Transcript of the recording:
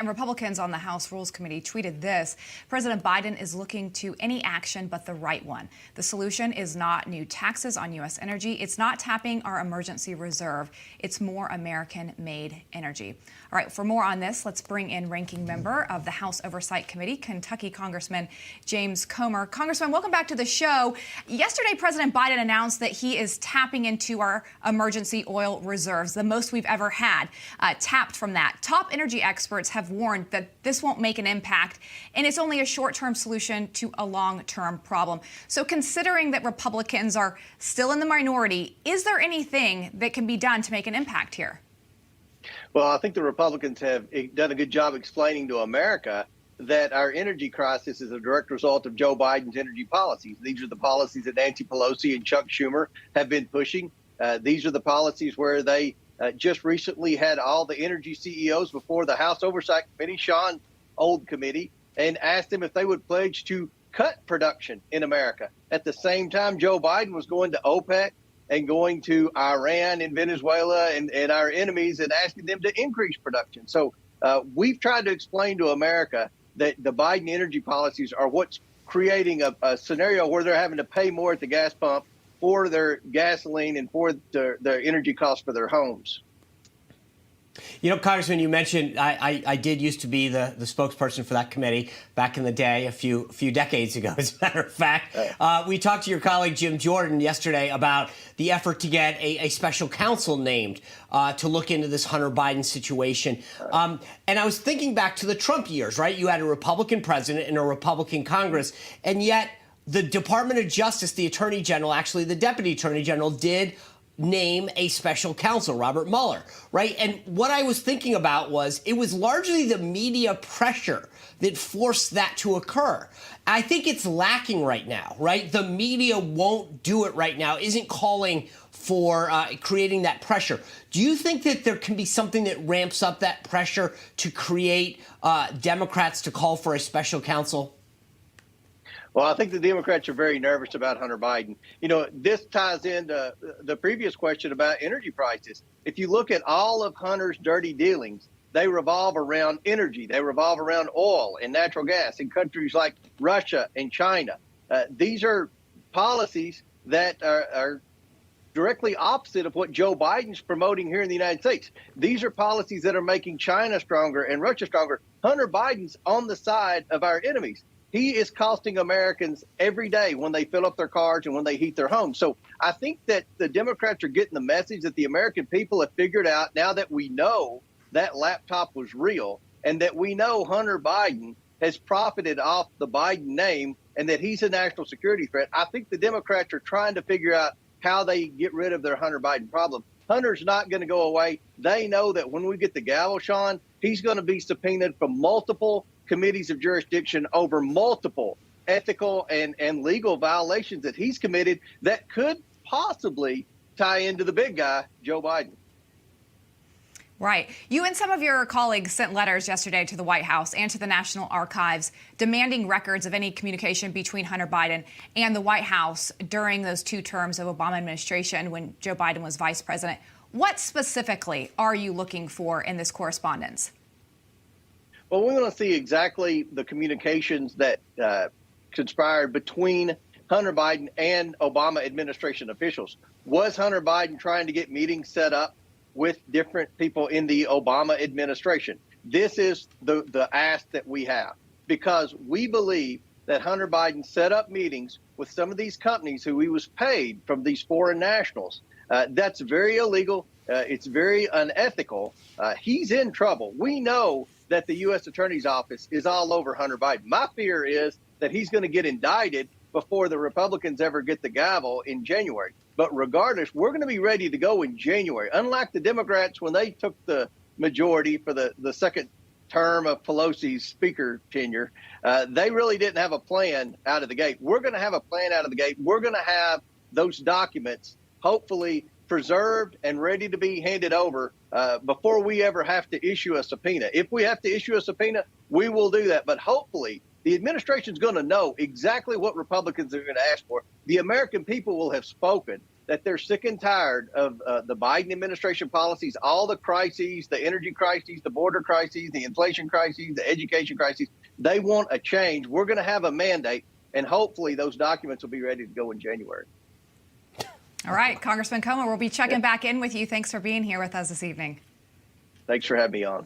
And Republicans on the House Rules Committee tweeted this: President Biden is looking to any action but the right one. The solution is not new taxes on U.S. energy. It's not tapping our emergency reserve. It's more American-made energy. All right, for more on this, let's bring in ranking member of the House Oversight Committee, Kentucky Congressman James Comer. Congressman, welcome back to the show. Yesterday, President Biden announced that he is tapping into our emergency oil reserves, the most we've ever had, tapped from that. Top energy experts have warned that this won't make an impact, and it's only a short-term solution to a long-term problem. So considering that Republicans are still in the minority, is there anything that can be done to make an impact here? Well, I think the Republicans have done a good job explaining to America that our energy crisis is a direct result of Joe Biden's energy policies. These are the policies that Nancy Pelosi and Chuck Schumer have been pushing. These are the policies where they just recently had all the energy CEOs before the House Oversight Committee, Sean's old committee, and asked them if they would pledge to cut production in America. At the same time, Joe Biden was going to OPEC and going to Iran and Venezuela and our enemies and asking them to increase production. So we've tried to explain to America that the Biden energy policies are what's creating a scenario where they're having to pay more at the gas pump for their gasoline and for their energy costs for their homes. You know, Congressman, you mentioned I did used to be the spokesperson for that committee back in the day, a few decades ago, as a matter of fact. We talked to your colleague Jim Jordan yesterday about the effort to get a special counsel named to look into this Hunter Biden situation. And I was thinking back to the Trump years, right? You had a Republican president and a Republican Congress, and yet the Department of Justice, the Attorney General, actually the Deputy Attorney General, did name a special counsel, Robert Mueller, right? And what I was thinking about was it was largely the media pressure that forced that to occur. I think it's lacking right now, right? The media won't do it right now, isn't calling for creating that pressure. Do you think that there can be something that ramps up that pressure to create Democrats to call for a special counsel? Well, I think the Democrats are very nervous about Hunter Biden. You know, this ties into the previous question about energy prices. If you look at all of Hunter's dirty dealings, they revolve around energy. They revolve around oil and natural gas in countries like Russia and China. These are policies that are directly opposite of what Joe Biden's promoting here in the United States. These are policies that are making China stronger and Russia stronger. Hunter Biden's on the side of our enemies. He is costing Americans every day when they fill up their cars and when they heat their homes. So I think that the Democrats are getting the message that the American people have figured out now that we know that laptop was real and that we know Hunter Biden has profited off the Biden name and that he's a national security threat. I think the Democrats are trying to figure out how they get rid of their Hunter Biden problem. Hunter's not going to go away. They know that when we get the gavel, Sean, he's going to be subpoenaed from multiple committees of jurisdiction over multiple ethical and legal violations that he's committed that could possibly tie into the big guy, Joe Biden. Right. You and some of your colleagues sent letters yesterday to the White House and to the National Archives demanding records of any communication between Hunter Biden and the White House during those 2 terms of Obama administration when Joe Biden was vice president. What specifically are you looking for in this correspondence? Well, we want to see exactly the communications that conspired between Hunter Biden and Obama administration officials. Was Hunter Biden trying to get meetings set up with different people in the Obama administration? This is the ask that we have, because we believe that Hunter Biden set up meetings with some of these companies who he was paid from these foreign nationals. That's very illegal. It's very unethical. He's in trouble. We know that the U.S. Attorney's Office is all over Hunter Biden. My fear is that he's going to get indicted before the Republicans ever get the gavel in January. But regardless, we're going to be ready to go in January. Unlike the Democrats when they took the majority for the second term of Pelosi's speaker tenure, they really didn't have a plan out of the gate. We're going to have a plan out of the gate. We're going to have those documents hopefully preserved and ready to be handed over before we ever have to issue a subpoena. If we have to issue a subpoena, we will do that. But hopefully the administration's going to know exactly what Republicans are going to ask for. The American people will have spoken. that they're sick and tired of the Biden administration policies, all the crises, the energy crises, the border crises, the inflation crises, the education crises. They want a change. We're going to have a mandate, and hopefully those documents will be ready to go in January. All right, Congressman Comer, we'll be checking back in with you. Thanks for being here with us this evening. Thanks for having me on.